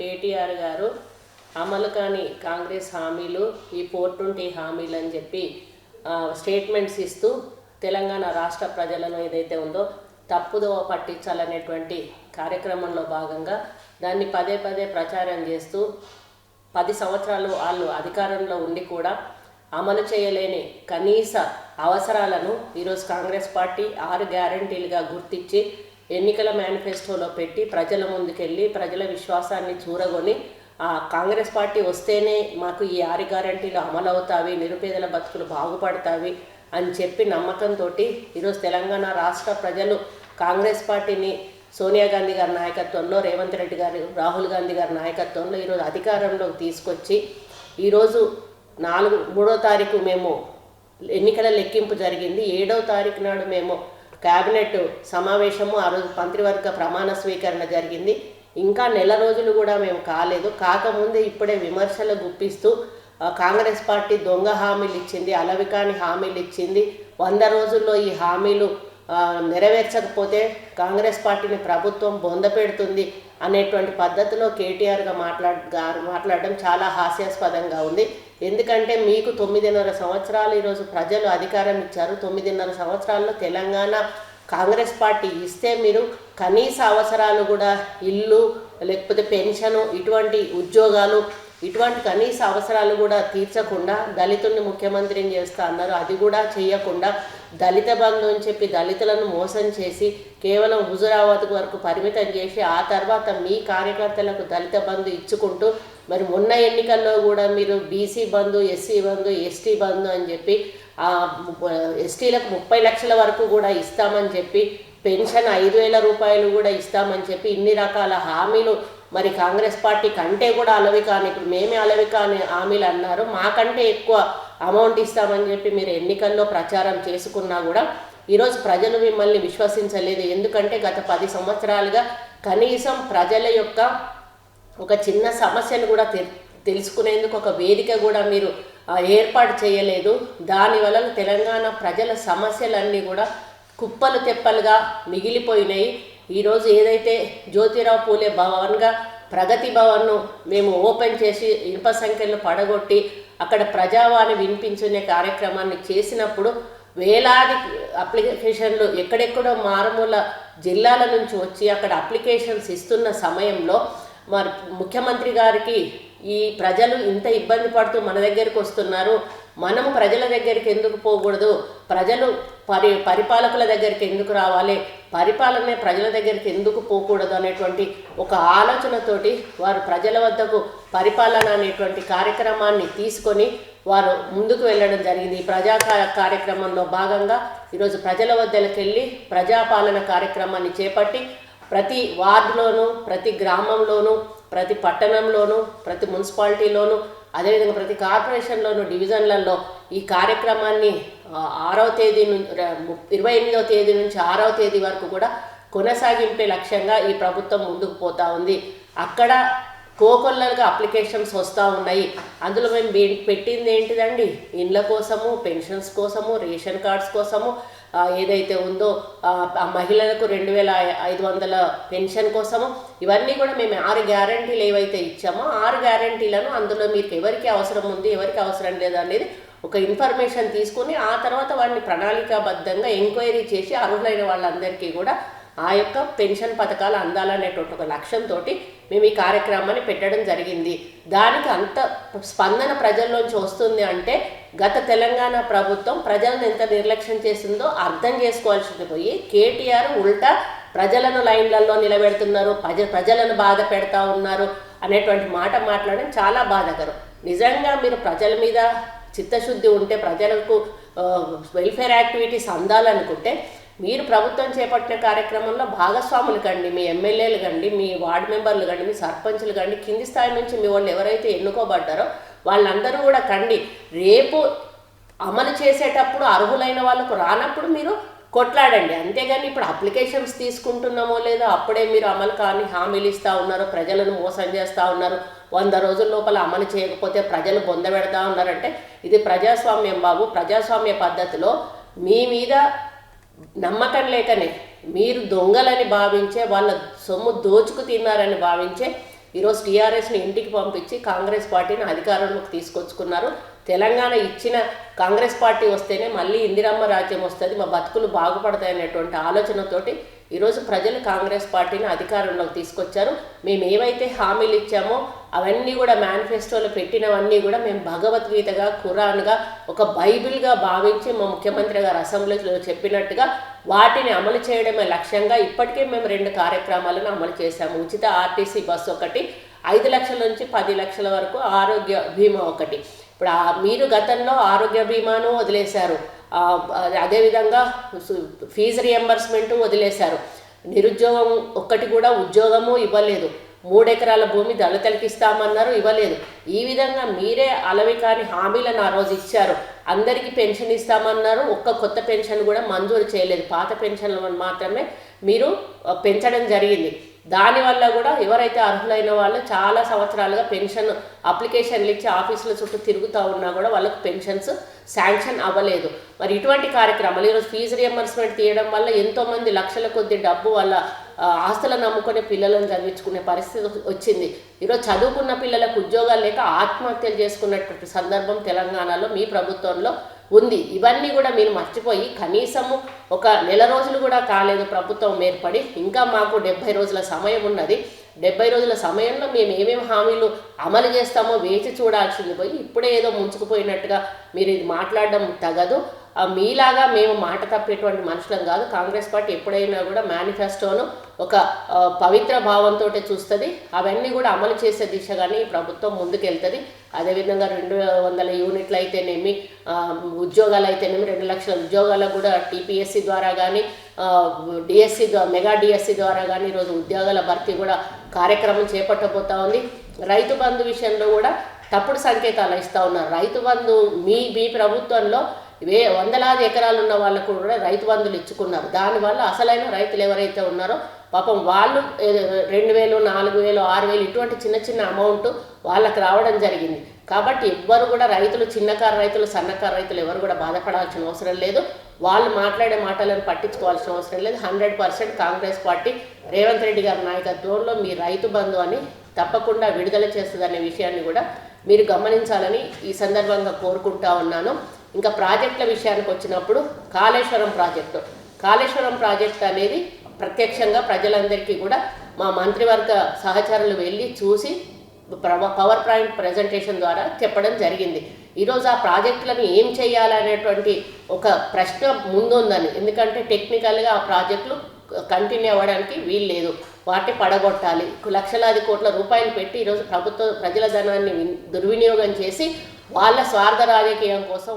కేటీఆర్ గారు అమలు కాని కాంగ్రెస్ హామీలు ఈ 420 హామీలు అని చెప్పి స్టేట్మెంట్స్ ఇస్తూ తెలంగాణ రాష్ట్ర ప్రజలను ఏదైతే ఉందో తప్పుదోవ పట్టించాలనేటువంటి కార్యక్రమంలో భాగంగా దాన్ని పదే పదే ప్రచారం చేస్తూ 10 సంవత్సరాలు వాళ్ళు అధికారంలో ఉండి కూడా అమలు చేయలేని కనీస అవసరాలను ఈరోజు కాంగ్రెస్ పార్టీ 6 గ్యారంటీలుగా గుర్తించి ఎన్నికల మేనిఫెస్టోలో పెట్టి ప్రజల ముందుకెళ్ళి ప్రజల విశ్వాసాన్ని చూరగొని కాంగ్రెస్ పార్టీ వస్తేనే మాకు ఈ 6 గ్యారంటీలు అమలు అవుతావి, నిరుపేదల బతుకులు బాగుపడతావి అని చెప్పి నమ్మకంతో ఈరోజు తెలంగాణ రాష్ట్ర ప్రజలు కాంగ్రెస్ పార్టీని సోనియా గాంధీ గారి నాయకత్వంలో, రేవంత్ రెడ్డి గారు, రాహుల్ గాంధీ గారి నాయకత్వంలో ఈరోజు అధికారంలోకి తీసుకొచ్చి ఈరోజు 3వ తారీఖు మేము ఎన్నికల లెక్కింపు జరిగింది. 7వ తారీఖు నాడు మేము క్యాబినెట్ సమావేశము, ఆ రోజు మంత్రివర్గ ప్రమాణ స్వీకరణ జరిగింది. ఇంకా నెల రోజులు కూడా మేము కాలేదు. కాకముందే ఇప్పుడే విమర్శలు గుప్పిస్తూ కాంగ్రెస్ పార్టీ దొంగ హామీలు ఇచ్చింది, అలవికాని హామీలు ఇచ్చింది, 100 రోజుల్లో ఈ హామీలు నెరవేర్చకపోతే కాంగ్రెస్ పార్టీని ప్రభుత్వం బొంద పెడుతుంది అనేటువంటి పద్ధతిలో కేటీఆర్ మాట్లాడడం చాలా హాస్యాస్పదంగా ఉంది. ఎందుకంటే మీకు 9.5 సంవత్సరాలు ఈరోజు ప్రజలు అధికారం ఇచ్చారు. 9.5 సంవత్సరాల్లో తెలంగాణ కాంగ్రెస్ పార్టీ ఇస్తే మీరు కనీస అవసరాలు కూడా ఇల్లు, లేకపోతే పెన్షను, ఇటువంటి ఉద్యోగాలు, ఇటువంటి కనీస అవసరాలు కూడా తీర్చకుండా దళితుల్ని ముఖ్యమంత్రిని చేస్తా అన్నారు. అది కూడా చేయకుండా దళిత బంధు అని చెప్పి దళితులను మోసం చేసి కేవలం హుజురాబాద్ వరకు పరిమితం చేసి ఆ తర్వాత మీ కార్యకర్తలకు దళిత బంధు ఇచ్చుకుంటూ మరి మొన్న ఎన్నికల్లో కూడా మీరు బీసీ బంధు, ఎస్సీ బంధు, ఎస్టీ బంధు అని చెప్పి ఎస్టీలకు 30 లక్షల వరకు కూడా ఇస్తామని చెప్పి, పెన్షన్ 5,000 రూపాయలు కూడా ఇస్తామని చెప్పి ఇన్ని రకాల హామీలు మరి కాంగ్రెస్ పార్టీ కంటే కూడా అలవికాని, ఇప్పుడు మేమే అలవికాని హామీలు అన్నారు, మాకంటే ఎక్కువ అమౌంట్ ఇస్తామని చెప్పి మీరు ఎన్నికల్లో ప్రచారం చేసుకున్నా కూడా ఈరోజు ప్రజలు మిమ్మల్ని విశ్వసించలేదు. ఎందుకంటే గత 10 సంవత్సరాలుగా కనీసం ప్రజల యొక్క ఒక చిన్న సమస్యను కూడా తెలుసుకునేందుకు ఒక వేదిక కూడా మీరు ఏర్పాటు చేయలేదు. దానివల్ల తెలంగాణ ప్రజల సమస్యలన్నీ కూడా కుప్పలు తెప్పలుగా మిగిలిపోయినాయి. ఈరోజు ఏదైతే జ్యోతిరావు పూలే భవన్గా ప్రగతి భవన్ను మేము ఓపెన్ చేసి ఇనుప సంఖ్యలను పడగొట్టి అక్కడ ప్రజావాణి వినిపించుకునే కార్యక్రమాన్ని చేసినప్పుడు వేలాది అప్లికేషన్లు ఎక్కడెక్కడో మారుమూల జిల్లాల నుంచి వచ్చి అక్కడ అప్లికేషన్స్ ఇస్తున్న సమయంలో మరి ముఖ్యమంత్రి గారికి ఈ ప్రజలు ఇంత ఇబ్బంది పడుతూ మన దగ్గరికి వస్తున్నారు, మనము ప్రజల దగ్గరికి ఎందుకు పోకూడదు, ప్రజలు పరిపాలకుల దగ్గరికి ఎందుకు రావాలి, పరిపాలనే ప్రజల దగ్గరికి ఎందుకు పోకూడదు అనేటువంటి ఒక ఆలోచనతోటి వారు ప్రజల వద్దకు పరిపాలన అనేటువంటి కార్యక్రమాన్ని తీసుకొని వారు ముందుకు వెళ్ళడం జరిగింది. ఈ ప్రజా కార్యక్రమంలో భాగంగా ఈరోజు ప్రజల వద్దకు వెళ్ళి ప్రజాపాలన కార్యక్రమాన్ని చేపట్టి ప్రతి వార్డులోనూ, ప్రతి గ్రామంలోనూ, ప్రతి పట్టణంలోనూ, ప్రతి మున్సిపాలిటీలోనూ, అదేవిధంగా ప్రతి కార్పొరేషన్లోనూ, డివిజన్లలో ఈ కార్యక్రమాన్ని 6వ తేదీ నుంచి 28వ తేదీ నుంచి 6వ తేదీ వరకు కూడా కొనసాగింపే లక్ష్యంగా ఈ ప్రభుత్వం ముందుకు పోతూ ఉంది. అక్కడ కోకొల్లలుగా అప్లికేషన్స్ వస్తూ ఉన్నాయి. అందులో మేము పెట్టింది ఏంటిదండి, ఇండ్ల కోసము, పెన్షన్స్ కోసము, రేషన్ కార్డ్స్ కోసము, ఏదైతే ఉందో మహిళలకు 2,500 పెన్షన్ కోసము, ఇవన్నీ కూడా మేము 6 గ్యారంటీలు ఏవైతే ఇచ్చామో 6 గ్యారంటీలను అందులో మీకు ఎవరికి అవసరం ఉంది, ఎవరికి అవసరం లేదు అనేది ఒక ఇన్ఫర్మేషన్ తీసుకుని ఆ తర్వాత వాటిని ప్రణాళికాబద్ధంగా ఎంక్వైరీ చేసి అర్హులైన వాళ్ళందరికీ కూడా ఆ యొక్క పెన్షన్ పథకాలు అందాలనేటువంటి ఒక లక్ష్యంతో మేము ఈ కార్యక్రమాన్ని పెట్టడం జరిగింది. దానికి అంత స్పందన ప్రజల్లోంచి వస్తుంది అంటే గత తెలంగాణ ప్రభుత్వం ప్రజలను ఎంత నిర్లక్ష్యం చేసిందో అర్థం చేసుకోవాల్సింది పోయి కేటీఆర్ ఉల్టా ప్రజలను లైన్లలో నిలబెడుతున్నారు, ప్రజలను బాధ పెడతా ఉన్నారు అనేటువంటి మాట మాట్లాడడం చాలా బాధాకరం. నిజంగా మీరు ప్రజల మీద చిత్తశుద్ధి ఉంటే, ప్రజలకు వెల్ఫేర్ యాక్టివిటీస్ అందాలనుకుంటే మీరు ప్రభుత్వం చేపట్టిన కార్యక్రమంలో భాగస్వాములు కండి, మీ ఎమ్మెల్యేలు కండి, మీ వార్డు మెంబర్లు కండి, మీ సర్పంచులు కండి, కింది స్థాయి నుంచి మీ వాళ్ళు ఎవరైతే ఎన్నుకోబడ్డారో వాళ్ళందరూ కూడా కండి. రేపు అమలు చేసేటప్పుడు అర్హులైన వాళ్ళకు రానప్పుడు మీరు కొట్లాడండి. అంతేగాని ఇప్పుడు అప్లికేషన్స్ తీసుకుంటున్నామో లేదో అప్పుడే మీరు అమలు కాని హామీలు ఇస్తూ ఉన్నారు, ప్రజలను మోసం చేస్తూ ఉన్నారు, 100 రోజుల లోపల అమలు చేయకపోతే ప్రజలు బొంద పెడతా ఉన్నారంటే ఇది ప్రజాస్వామ్యం బాబు. ప్రజాస్వామ్య పద్ధతిలో మీ మీద నమ్మకం లేకనే మీరు దొంగలని భావించే, వాళ్ళ సొమ్ము దోచుకు తిన్నారని భావించే ఈరోజు టీఆర్ఎస్ని ఇంటికి పంపించి కాంగ్రెస్ పార్టీని అధికారంలోకి తీసుకొచ్చుకున్నారు. తెలంగాణ ఇచ్చిన కాంగ్రెస్ పార్టీ వస్తేనే మళ్ళీ ఇందిరమ్మ రాజ్యం వస్తుంది, మా బతుకులు బాగుపడతాయి అనేటువంటి ఆలోచనతోటి ఈరోజు ప్రజలు కాంగ్రెస్ పార్టీని అధికారంలోకి తీసుకొచ్చారు. మేము ఏవైతే హామీలు ఇచ్చామో అవన్నీ కూడా మేనిఫెస్టోలో పెట్టినవన్నీ కూడా మేము భగవద్గీతగా, ఖురాన్గా, ఒక బైబిల్గా భావించి మా ముఖ్యమంత్రి గారు అసెంబ్లీలో చెప్పినట్టుగా వాటిని అమలు చేయడమే లక్ష్యంగా ఇప్పటికే మేము 2 కార్యక్రమాలను అమలు చేశాము. ఉచిత ఆర్టీసీ బస్సు ఒకటి, 5 లక్షల నుంచి 10 లక్షల వరకు ఆరోగ్య బీమా ఒకటి. ఇప్పుడు మీరు గతంలో ఆరోగ్య బీమాను వదిలేశారు, అదేవిధంగా ఫీజు రియంబర్స్మెంట్ వదిలేశారు, నిరుద్యోగం ఒక్కటి కూడా ఉద్యోగము ఇవ్వలేదు, 3 ఎకరాల భూమి దళితులకి ఇస్తామన్నారు, ఇవ్వలేదు. ఈ విధంగా మీరే అలవి కాని హామీలను ఆ రోజు ఇచ్చారు. అందరికీ పెన్షన్ ఇస్తామన్నారు, ఒక్క కొత్త పెన్షన్ కూడా మంజూరు చేయలేదు, పాత పెన్షన్లను మాత్రమే మీరు పెంచడం జరిగింది. దానివల్ల కూడా ఎవరైతే అర్హులైన వాళ్ళు చాలా సంవత్సరాలుగా పెన్షన్ అప్లికేషన్లు ఇచ్చి ఆఫీసుల చుట్టూ తిరుగుతూ ఉన్నా కూడా వాళ్ళకు పెన్షన్స్ శాంక్షన్ అవ్వలేదు. మరి ఇటువంటి కార్యక్రమాలు ఈరోజు ఫీజు రియంబర్స్మెంట్ తీయడం వల్ల ఎంతోమంది లక్షల కొద్ది డబ్బు వాళ్ళ ఆస్తులను నమ్ముకునే పిల్లలను చదివించుకునే పరిస్థితి వచ్చింది. ఈరోజు చదువుకున్న పిల్లలకు ఉద్యోగాలు లేక ఆత్మహత్యలు చేసుకున్నటువంటి సందర్భం తెలంగాణలో మీ ప్రభుత్వంలో ఉంది. ఇవన్నీ కూడా మీరు మర్చిపోయి కనీసము ఒక నెల రోజులు కూడా కాలేదు ప్రభుత్వం ఏర్పడి, ఇంకా మాకు 70 రోజుల సమయం ఉన్నది. 70 రోజుల సమయంలో మేము ఏమేమి హామీలు అమలు చేస్తామో వేచి చూడాల్సింది పోయి ఇప్పుడే ఏదో ముంచుకుపోయినట్టుగా మీరు ఇది మాట్లాడడం తగదు. మీలాగా మేము మాట తప్పేటువంటి మనుషులం కాదు. కాంగ్రెస్ పార్టీ ఎప్పుడైనా కూడా మేనిఫెస్టోను ఒక పవిత్ర భావంతో చూస్తుంది. అవన్నీ కూడా అమలు చేసే దిశగానే ఈ ప్రభుత్వం ముందుకెళ్తుంది. అదేవిధంగా 200 యూనిట్లు అయితేనేమి, ఉద్యోగాలు అయితేనేమి, 2 లక్షల ఉద్యోగాలకు కూడా టీపీఎస్సీ ద్వారా కానీ, డిఎస్సి మెగా డిఎస్సి ద్వారా కానీ ఈరోజు ఉద్యోగాల భర్తీ కూడా కార్యక్రమం చేపట్టబోతా ఉంది. రైతు బంధు విషయంలో కూడా తప్పుడు సంకేతాలు ఇస్తూ ఉన్నారు. రైతు బంధు మీ ప్రభుత్వంలో వందలాది ఎకరాలు ఉన్న వాళ్ళకు కూడా రైతు బంధులు ఇచ్చుకున్నారు. దానివల్ల అసలైన రైతులు ఎవరైతే ఉన్నారో పాపం వాళ్ళు 2000, 4000, 6000 ఇటువంటి చిన్న చిన్న అమౌంట్ వాళ్ళకి రావడం జరిగింది. కాబట్టి ఎవ్వరు కూడా రైతులు, చిన్నకారు రైతులు, సన్నకారు రైతులు ఎవరు కూడా బాధపడాల్సిన అవసరం లేదు. వాళ్ళు మాట్లాడే మాటలను పట్టించుకోవాల్సిన అవసరం లేదు. 100% కాంగ్రెస్ పార్టీ రేవంత్ రెడ్డి గారి నాయకత్వంలో మీ రైతు బంధు అని తప్పకుండా విడుదల చేస్తుందనే విషయాన్ని కూడా మీరు గమనించాలని ఈ సందర్భంగా కోరుకుంటా ఉన్నాను. ఇంకా ప్రాజెక్టుల విషయానికి వచ్చినప్పుడు కాళేశ్వరం ప్రాజెక్ట్ అనేది ప్రత్యక్షంగా ప్రజలందరికీ కూడా మా మంత్రివర్గ సహచరులు వెళ్ళి చూసి పవర్ పాయింట్ ప్రజెంటేషన్ ద్వారా చెప్పడం జరిగింది. ఈరోజు ఆ ప్రాజెక్టులను ఏం చేయాలనేటువంటి ఒక ప్రశ్న ముందుందని, ఎందుకంటే టెక్నికల్గా ఆ ప్రాజెక్టులు కంటిన్యూ అవ్వడానికి వీలు లేదు, వాటిని పడగొట్టాలి. లక్షలాది కోట్ల రూపాయలు పెట్టి ఈరోజు ప్రభుత్వ ప్రజల ధనాన్ని దుర్వినియోగం చేసి వాళ్ళ స్వార్థ రాజకీయం కోసం